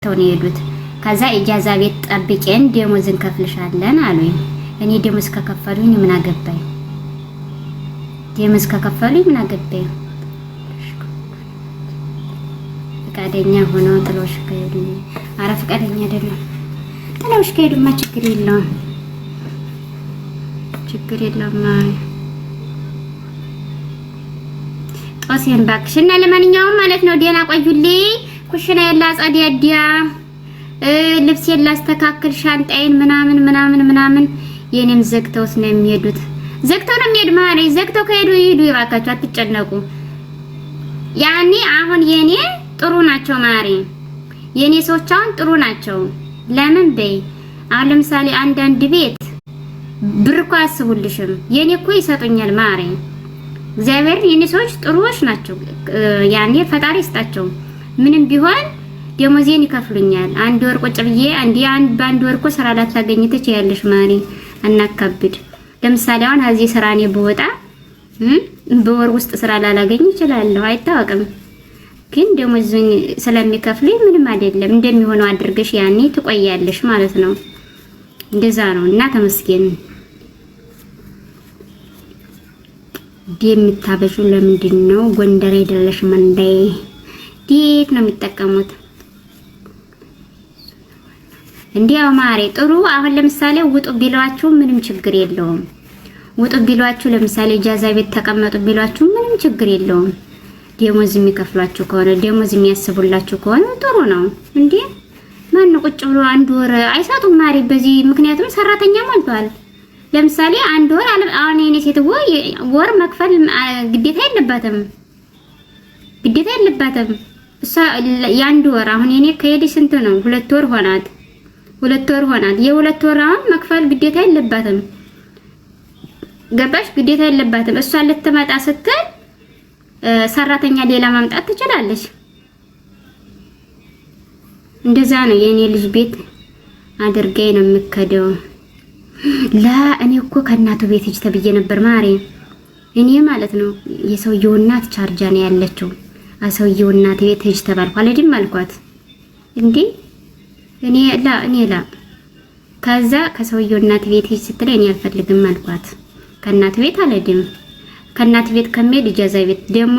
ተውን ይሄዱት ከዛ ኢጃዛ ቤት ጠብቄን ደሞዝን ከፍልሻለን አሉኝ። እኔ ደሞዝ ከከፈሉኝ ምን አገባኝ? ደሞዝ ከከፈሉኝ ምን አገባኝ? ፈቃደኛ ሆነው ጥሎሽ ከሄዱ አረ ፈቃደኛ አይደለም። ጥሎሽ ከሄዱማ ችግር የለውም ጦሴን ባክሽና ለማንኛውም ማለት ነው ደህና ቆዩልኝ። ኩሽና ያለ አጸዳዲያ ልብሴን ላስተካክል ሻንጣዬን ምናምን የኔም ዘግተውስ ነው የሚሄዱት። ዘግተው ነው የሚሄዱ ማለት ዘግተው ከሄዱ ይሄዱ ይባካችሁ አትጨነቁ። ያኔ አሁን የኔ ጥሩ ናቸው ማሪ የኔ ሰዎች አሁን ጥሩ ናቸው። ለምን በይ አሁን ለምሳሌ አንዳንድ ቤት ብር እኮ አያስቡልሽም። የኔ እኮ ይሰጡኛል ማሪ እግዚአብሔር የኔ ሰዎች ጥሩዎች ናቸው። ያኔ ፈጣሪ ይስጣቸው ምንም ቢሆን ደሞዜን ይከፍሉኛል። አንድ ወር ቁጭ ብዬ በአንድ ወር እኮ ስራ ላታገኝ ትችያለሽ ማሪ አናካብድ። ለምሳሌ አሁን እዚህ ስራ እኔ ብወጣ በወር ውስጥ ስራ ላላገኝ እችላለሁ አይታወቅም። ግን ደሞዝን ስለሚከፍሉኝ ምንም አይደለም እንደሚሆነው አድርገሽ ያኔ ትቆያለሽ ማለት ነው። እንደዛ ነው እና ተመስገን። የምታበዡ ለምንድን ነው ጎንደር አይደለሽ መንዴ? ዲት ነው የሚጠቀሙት እንዲያው ማሪ ጥሩ። አሁን ለምሳሌ ውጡ ቢሏችሁ ምንም ችግር የለውም። ውጡ ቢሏችሁ ለምሳሌ ኢጃዛ ቤት ተቀመጡ ቢሏችሁ ምንም ችግር የለውም። ደሞዝ የሚከፍሏችሁ ከሆነ ደሞዝ የሚያስቡላችሁ ከሆነ ጥሩ ነው እንዴ። ማን ቁጭ ብሎ አንድ ወር አይሳጡም ማሪ በዚህ ምክንያቱም ሰራተኛ ሞልቷል። ለምሳሌ አንድ ወር አሁን የኔ ሴት ወር መክፈል ግዴታ የለባትም እሷ የአንድ ወር አሁን የኔ ከሄደ ስንት ነው 2 ወር ሆናት። የሁለት ወር አሁን መክፈል ግዴታ የለባትም። ገባሽ? ግዴታ የለባትም። እሷ ልትመጣ ስትል ሰራተኛ ሌላ ማምጣት ትችላለች። እንደዛ ነው የኔ ልጅ ቤት አድርገኝ ነው የምከደው። እኔ እኮ ከእናቱ ቤት ሂጅ ተብዬ ነበር ማሪ። እኔ ማለት ነው የሰውየው እናት ቻርጃ ነው ያለችው። ሰውየው እናት ቤት ሂጅ ተባልኩ አልሄድም አልኳት። እንዴ እኔ ላ ከዛ ከሰውየው እናት ቤት ሂጅ ስትለኝ እኔ አልፈልግም አልኳት። ከእናት ቤት አልሄድም። ከእናት ቤት ከመሄድ ኢጃዛ ቤት ደግሞ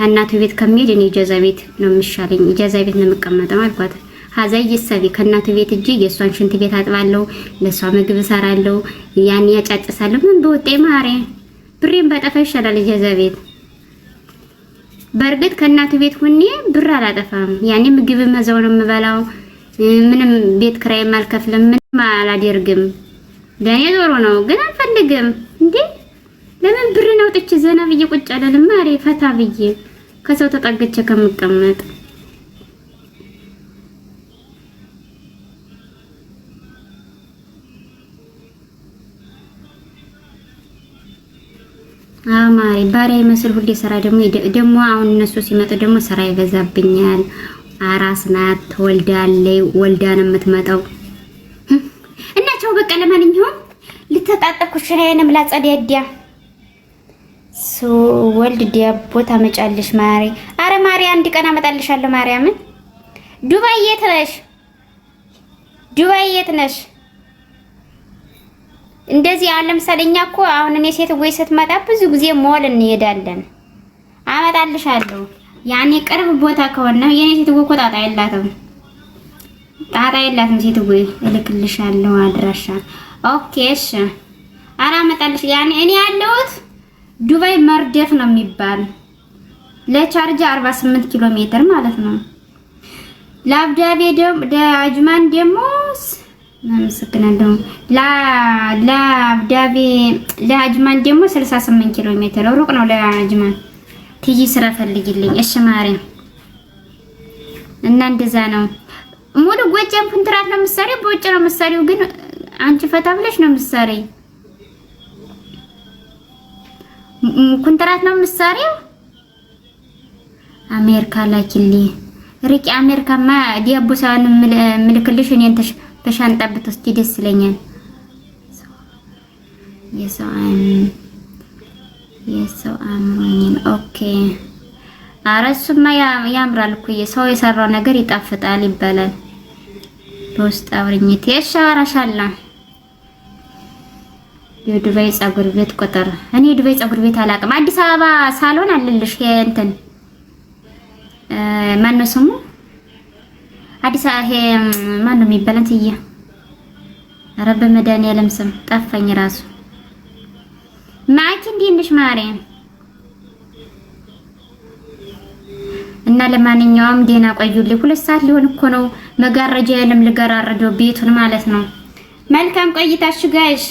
እናቱ ቤት ከመሄድ እኔ ኢጃዛ ቤት ነው የሚሻለኝ። ኢጃዛ ቤት ነው የምቀመጠው አልኳት። ሀዛይ ይሰቢ ከእናቱ ቤት እጂ የሷን ሽንት ቤት አጥባለሁ፣ ለሷ ምግብ እሰራለሁ፣ ያን ያጫጭሳለሁ። ምን በወጤ ማሪ ብሬን ባጠፋ ይሻላል ኢጃዛ ቤት። በርግጥ ከእናቱ ቤት ሁኔ ብር አላጠፋም። ያኔ ምግብ መዘው ነው የምበላው። ምንም ቤት ክራይም አልከፍልም፣ ምንም አላደርግም። ለኔ ዶሮ ነው ግን አልፈልግም። እንዴ ለምን ብሬን አውጥቼ ዘና ብዬ ቁጭ አለልም ማሪ ፈታ ብዬ ከሰው ተጠግቼ ከምቀመጥ ማሪ ባሪያ ይመስል ሁሌ ስራ ደግሞ አሁን እነሱ ሲመጡ ደግሞ ስራ ይበዛብኛል። አራስ ናት ትወልዳለች፣ ወልዳ ነው የምትመጣው እናቸው በቃ ለማንኛውም ልተጣጣኩ ሽራዬንም ላጸዳዲያ ወልድ ዲያቦ ታመጫለሽ ማሪ። አረ ማሪ አንድ ቀን አመጣልሻለሁ ማርያምን። ዱባይ የት ነሽ? እንደዚህ አሁን ለምሳሌ እኛ እኮ አሁን እኔ ሴት ወይ ስትመጣ ብዙ ጊዜ ሞል እንሄዳለን። አመጣልሻለሁ ያኔ ቅርብ ቦታ ከሆነ የኔ ሴት ወይ ጣጣ የላትም ሴት ወይ እልክልሻለሁ አድራሻ። ኦኬ እሺ። አረ አመጣልሽ ያኔ እኔ ያለሁት ዱባይ መርደፍ ነው የሚባል ለቻርጅ 48 ኪሎ ሜትር ማለት ነው። ለአብዳቤ ለአጅማን ደግሞ ማመስከናለሁ ለአብዳቤ ለአጅማን ደግሞ 68 ኪሎ ሜትር ሩቅ ነው ለአጅማን። ትጂ ስራ ፈልጊልኝ እሺ ማርያም። እና እንደዛ ነው ሙሉ ጎጃም ኮንትራት ነው የምትሰሪው? በውጭ ነው የምትሰሪው? ግን አንቺ ፈታ ብለሽ ነው የምትሰሪው? ኮንትራት ነው የምትሰሪው? አሜሪካ ላኪልኝ ሪቂ። አሜሪካማ ዲያቦሳን ምልክልሽ እኔን በሻንጣ ብትወስጂ ደስ ይለኛል። የሰው አእምሮኝ ኦኬ ኧረ እሱማ ያምራል እኮ ሰው የሰራው ነገር ይጣፍጣል ይባላል። በውስጥ አውርኝት የሻራሻላ የዱባይ ፀጉር ቤት ቁጥር እኔ ዱባይ ፀጉር ቤት አላውቅም። አዲስ አበባ ሳሎን አለልሽ እንትን ማነው ስሙ አዲስ አበባ ማነው የሚባለው ትዬ ኧረ በመድኃኒዓለም ስም ጠፋኝ ራሱ ማኪ እንዴት ነሽ ማርያም? እና ለማንኛውም ደህና ቆዩልኝ። 2 ሰዓት ሊሆን እኮ ነው። መጋረጃ የለም ልገራረደው ቤቱን ማለት ነው። መልካም ቆይታሽ ጋይስ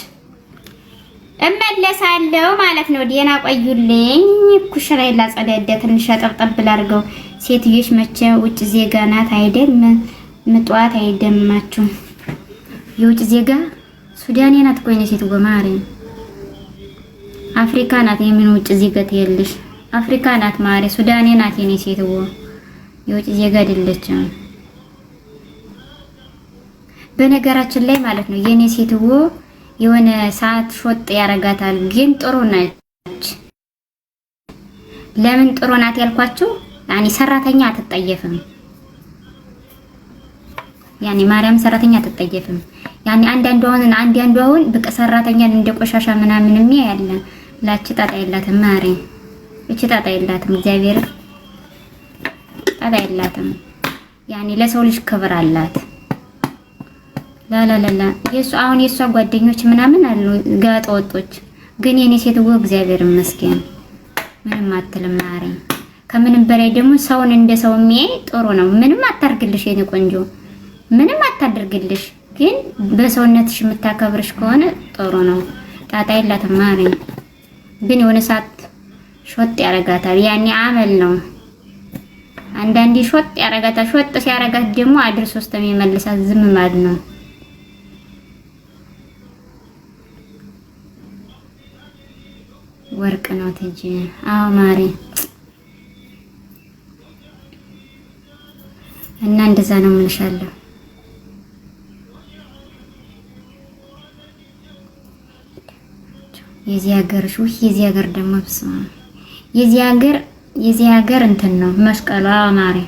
እመለሳለሁ ማለት ነው። ደህና ቆዩልኝ። ኩሽራይ ላጸዳዳ ትንሽ አጠብጠብ ላድርገው። ሴትዮሽ መቼ ውጭ ዜጋ ናት አይደል? ምጧት አይደማችሁ። የውጭ ዜጋ ሱዳኔ ናት እኮ የኔ ሴት ጎማሪ አፍሪካ ናት። የምን ውጭ ዜጋ ትየልሽ? አፍሪካ ናት ማሪ ሱዳኔ ናት የኔ ሴት የውጭ ዜጋ አይደለችም። በነገራችን ላይ ማለት ነው የኔ ሴት የሆነ ሰዓት ሾጥ ያረጋታል፣ ግን ጥሩ ነች። ለምን ጥሩ ናት ያልኳችሁ ያኒ ሰራተኛ አትጠየፍም። ያኒ ማርያም ሰራተኛ አትጠየፍም። ያኒ አንዳንዷን በቃ ሰራተኛን እንደ ቆሻሻ ምናምን ያለ ላቺ ጣጣ የላትም ማሪ እቺ ጣጣ የላትም። እግዚአብሔር ጣጣ የላትም። ያኒ ለሰው ልጅ ክብር አላት። ላላላላ አሁን የሷ ጓደኞች ምናምን አሉ ጋጠ ወጦች፣ ግን የኔ ሴትዮ እግዚአብሔር ይመስገን ምንም አትልም ማሪ። ከምንም በላይ ደግሞ ሰውን እንደ ሰው የሚያይ ጥሩ ነው። ምንም አታርግልሽ የኔ ቆንጆ፣ ምንም አታደርግልሽ፣ ግን በሰውነትሽ የምታከብርሽ ከሆነ ጥሩ ነው። ጣጣ የላትም ማሪ። ግን የሆነ ሰዓት ሾጥ ያረጋታል። ያኔ አመል ነው። አንዳንዴ ሾጥ ያረጋታል። ሾጥ ሲያረጋት ደግሞ አድርሶ ስለሚመልሳት ዝም ማለት ነው። ወርቅ ነው ትጂ። አዎ ማሪ። እና እንደዛ ነው የምልሻለሁ። የዚህ ሀገር ደግሞ ብስማ የዚህ ሀገር እንትን ነው መስቀሏ ማሪ።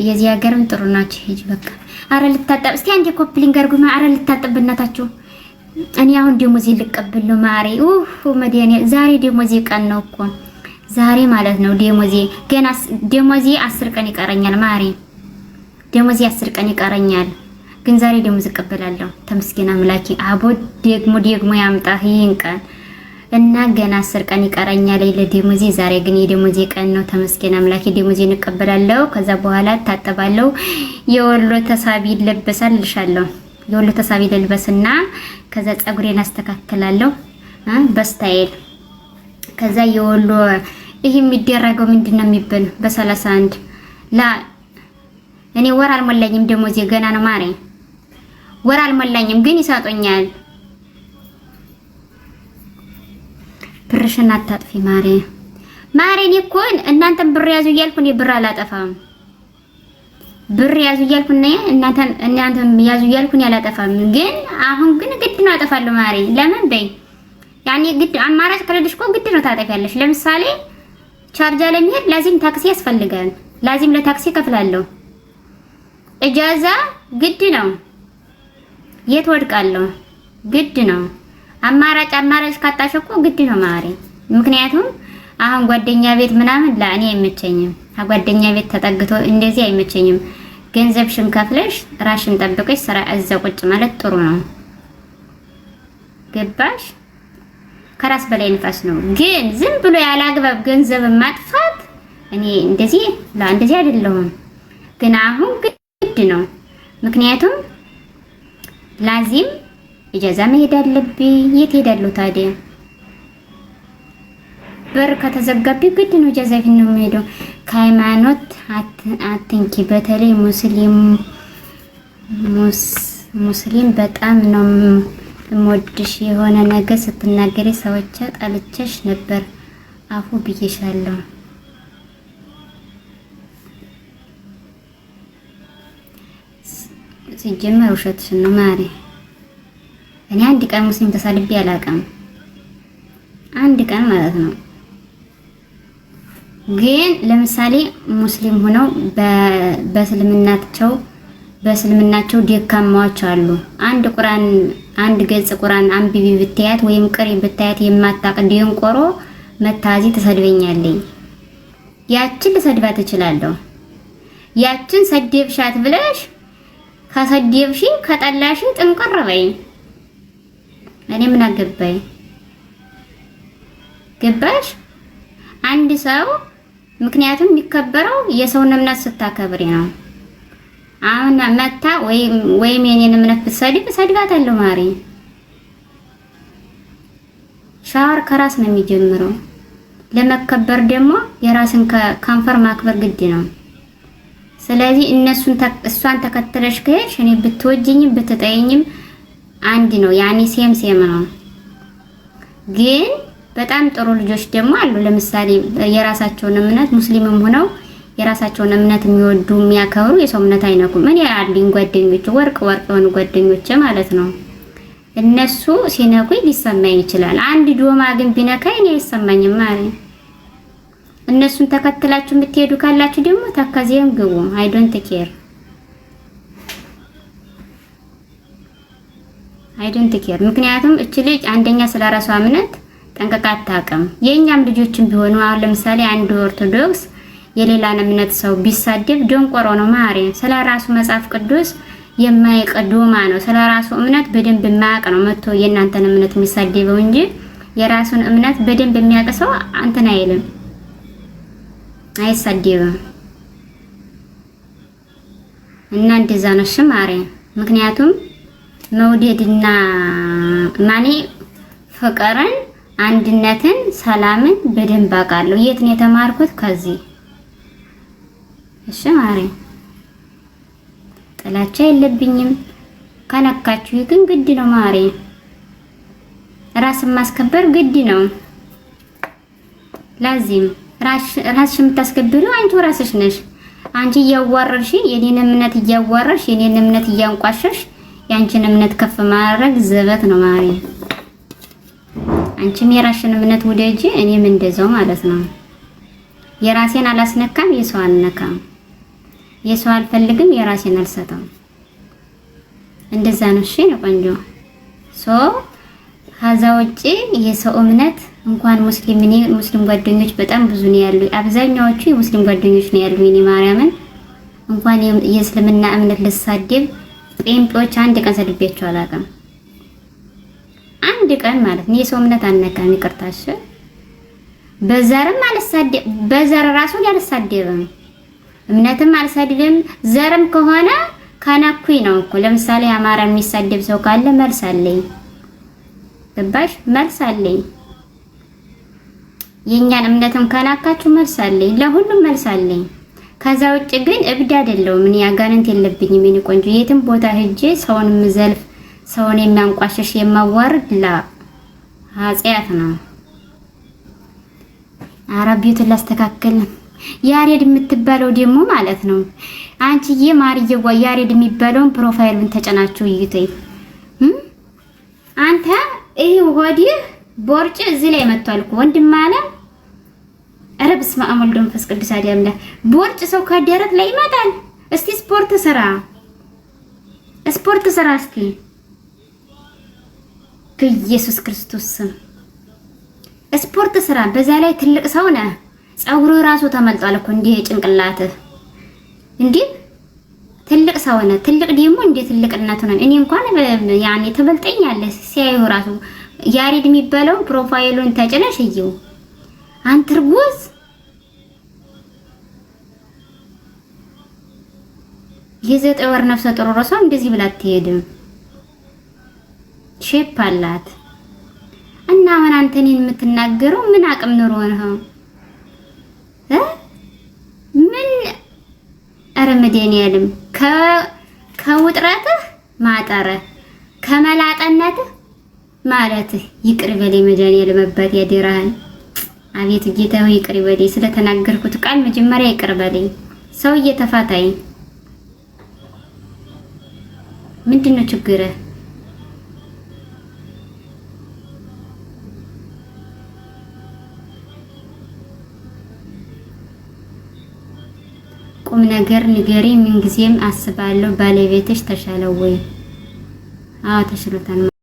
የዚህ ሀገርም ጥሩ ናቸው። ሂጅ በቃ። አረ ልታጠብ እስቲ አንዴ ኮፕሊንግ አድርጉማ። አረ ልታጠብ በእናታችሁ። እኔ አሁን ደሞዜ ልቀበል ነው ማሪ። መዲያኔ ዛሬ ደሞዜ ቀን ነው እኮ ዛሬ ማለት ነው ደሞዜ። ገና ደሞዜ 10 ቀን ይቀረኛል ማሪ። ደሞዜ 10 ቀን ይቀረኛል፣ ግን ዛሬ ደሞዝ እቀበላለሁ። ተመስገን አምላኬ። አቦ ደግሞ ያምጣህ ይህን ቀን እና ገና 10 ቀን ይቀረኛል ለደሞዜ። ዛሬ ግን የደሞዜ ቀን ነው። ተመስገን አምላኬ። ደሞዜን እቀበላለሁ። ከዛ በኋላ ታጠባለሁ። የወሎ ተሳቢ ይለበሳል ልሻለሁ። የወሎ ተሳቢ ልልበስና ከዛ ፀጉሬን አስተካክላለሁ በስታይል። ከዛ የወሎ ይሄ የሚደረገው ምንድነው የሚበል በ31 እኔ ወር አልሞላኝም። ደሞዜ ገና ነው ማሪ። ወር አልሞላኝም፣ ግን ይሰጡኛል። ብርሽን አታጥፊ ማሪ። እኔ እኮ እናንተን ብር ያዙ እያልኩ እኔ ብር አላጠፋም። ብር ያዙ እያልኩ እናንተን ያዙ እያልኩ እኔ አላጠፋም። ግን አሁን ግን ግድ ነው አጠፋለሁ ማሪ። ለምን በይ ያኔ ግድ አማራጭ ከሌለሽ እኮ ግድ ነው ታጠፊያለሽ። ለምሳሌ ቻርጃ ለሚሄድ ላዚም ታክሲ ያስፈልጋል። ላዚም ለታክሲ ከፍላለሁ። እጃዛ ግድ ነው። የት ወድቃለሁ? ግድ ነው። አማራጭ ካጣሽ እኮ ግድ ነው ማሪ። ምክንያቱም አሁን ጓደኛ ቤት ምናምን ለእኔ አይመቸኝም። ጓደኛ ቤት ተጠግቶ እንደዚህ አይመቸኝም። ገንዘብሽን ከፍለሽ ራሽን ጠብቀሽ ስራ እዛ ቁጭ ማለት ጥሩ ነው። ገባሽ? ከራስ በላይ ንፋስ ነው። ግን ዝም ብሎ ያላግባብ ገንዘብ ማጥፋት እኔ እንደዚህ አይደለሁም። ግን አሁን ግድ ነው። ምክንያቱም ላዚም ኢጃዛ መሄድ አለብኝ። የት ሄዳለሁ ታዲያ? በር ከተዘጋብኝ ግድ ነው ኢጃዛ ፊት ነው የምሄደው። ከሃይማኖት አትንኪ። በተለይ ሙስሊም በጣም ነው እምወድሽ። የሆነ ነገር ስትናገሪ ሰዎች ጣልቸሽ ነበር። አፉ ብዬሻለሁ። ሲጀመር ውሸትሽን ነው ማሪ። እኔ አንድ ቀን ሙስሊም ተሳልቤ አላውቅም። አንድ ቀን ማለት ነው። ግን ለምሳሌ ሙስሊም ሆነው በእስልምናቸው ደካማዎች አሉ። አንድ ገጽ ቁርአን አንብቢ ብታያት ወይም ቅሪ ብታያት የማታቅ ደንቆሮ መታዚ ተሰድበኛለኝ። ያችን ልሰድባት እችላለሁ። ያችን ሰደብሻት ብለሽ ከሰደብሽ ከጠላሽ ጥንቅር በይ። እኔ ምን አገባኝ? ገባሽ? አንድ ሰው ምክንያቱም የሚከበረው የሰውን እምነት ስታከብሪ ነው። አሁን መታ ወይም የኔን እምነት ሰድባታለሁ ማሪ። ሻወር ከራስ ነው የሚጀምረው። ለመከበር ደግሞ የራስን ከንፈር ማክበር ግድ ነው። ስለዚህ እሷን ተከትለሽ ከሄድሽ እኔ ብትወጂኝም ብትጠይኝም አንድ ነው። ያኔ ሴም ነው። ግን በጣም ጥሩ ልጆች ደግሞ አሉ። ለምሳሌ የራሳቸውን እምነት ሙስሊምም ሆነው የራሳቸውን እምነት የሚወዱ የሚያከብሩ የሰው እምነት አይነኩም። ምን ያሉኝ ጓደኞች ወርቅ የሆኑ ጓደኞች ማለት ነው። እነሱ ሲነኩኝ ሊሰማኝ ይችላል። አንድ ዶማ ግን ቢነካኝ እኔ አይሰማኝም ማለት። እነሱን ተከትላችሁ የምትሄዱ ካላችሁ ደግሞ ተከዚየም ግቡ። አይ ዶንት ኬር ምክንያቱም እቺ ልጅ አንደኛ ስለራሷ እምነት ጠንቀቃ አታውቅም። የኛም ልጆችም ቢሆኑ አሁን ለምሳሌ አንድ ኦርቶዶክስ የሌላን እምነት ሰው ቢሳደብ ደንቆሮ ነው ማሪ። ስለራሱ መጽሐፍ ቅዱስ የማይቀዶማ ነው። ስለራሱ እምነት በደንብ የማያውቅ ነው መጥቶ የእናንተን እምነት የሚሳደበው እንጂ የራሱን እምነት በደንብ የሚያውቅ ሰው አንተን አይልም፣ አይሳደብም። እና እንደዛ ነው ማሪ። ምክንያቱም መውደድና ፍቅርን፣ አንድነትን፣ ሰላምን በደንብ አውቃለሁ። የት ነው የተማርኩት? ከዚህ። እሺ ማሪ፣ ጥላቻ የለብኝም። ከነካችሁ ግን ግድ ነው ማሪ። ራስን ማስከበር ግድ ነው። ላዚም ራስሽን የምታስከብሪው አንቺ ራስሽ ነሽ። አንቺ እያዋረርሽ የኔን እምነት እያዋረርሽ የኔን እምነት እያንቋሸሽ ያንቺን እምነት ከፍ ማድረግ ዘበት ነው ማሪ። አንቺም የራስሽን እምነት ውደጂ፣ እኔም እንደዛው ማለት ነው። የራሴን አላስነካም፣ የሰው አልነካም። የሰው አልፈልግም፣ የራሴን አልሰጠም። እንደዛ ነው። እሺ ነው ቆንጆ። ከዛ ውጪ የሰው እምነት እንኳን ሙስሊም ጓደኞች በጣም ብዙ ነው ያሉ። አብዛኛዎቹ የሙስሊም ጓደኞች ነው ያሉ። እኔ ማርያምን እንኳን የእስልምና እምነት ልሳደብ ጴንጤዎች አንድ ቀን ሰድቤያቸው አላውቅም። አንድ ቀን ማለት ነው። የሰው እምነት አልነካም። ይቅርታሽ በዘርም አልሳደብ፣ በዘር ራሱን ያልሳደብም፣ እምነትም አልሳደብም። ዘርም ከሆነ ከነኩኝ ነው እኮ። ለምሳሌ አማራ የሚሳደብ ሰው ካለ መልስ አለኝ። ገባሽ? መልስ አለኝ። የኛን እምነትም ከናካችሁ መልስ አለኝ። ለሁሉም መልስ አለኝ። ከዛ ውጭ ግን እብድ አይደለሁም። እኔ አጋንንት የለብኝም። እኔ ቆንጆ የትም ቦታ ሄጄ ሰውን ምዘልፍ፣ ሰውን የሚያንቋሽሽ የማዋርድ ኃጢአት ነው። አረቢዩን ላስተካክል። ያሬድ የምትባለው ደግሞ ማለት ነው አንቺዬ ማርዬዋ፣ ያሬድ የሚባለውን ፕሮፋይሉን ተጨናችሁ እዩተይ። አንተ ይሄ ወዲህ ቦርጭ እዚህ ላይ መጥቷል እኮ ወንድም አለ። ኧረ በስመ አብ ወወልድ ወመንፈስ ቅዱስ አዲያምላ። ቦርጭ ሰው ከደረት ላይ ይመጣል። እስቲ ስፖርት ስራ እስቲ በኢየሱስ ክርስቶስ ስም ስፖርት ስራ። በዛ ላይ ትልቅ ሰው ነህ። ፀጉሩ ራሱ ተመልጧል እኮ እንዴ ጭንቅላትህ እንዴ ትልቅ ሰው ነህ። ትልቅ ደግሞ እንዴ ትልቅነቱ ነው። እኔ እንኳን ያኔ ተበልጠኛለህ ሲያዩ ራሱ ያሬድ የሚባለው ፕሮፋይሉን ተጭነሽ እየው አንተ እርጉዝ የዘጠኝ ወር ነፍሰ ጡር ራሷ እንደዚህ ብላ አትሄድም። ሼፕ አላት። እና አሁን አንተ እኔን የምትናገረው ምን አቅም ኑሮ ነው? ምን አረመዴኒያልም ከውጥረትህ ማጠረህ ከመላጠነትህ ማለት ይቅር በለኝ መድኃኒዓለም አባቴ ያደራህን። አቤት ጌታ ሆይ ይቅር በለኝ ስለተናገርኩት ቃል መጀመሪያ ይቅር በለኝ። ሰው እየተፋታይ ምንድነው ችግርህ? ቁም ነገር ንገሪ። ምን ጊዜም አስባለሁ ባለቤትሽ ተሻለው ወይ? አዎ ተሽሎታል።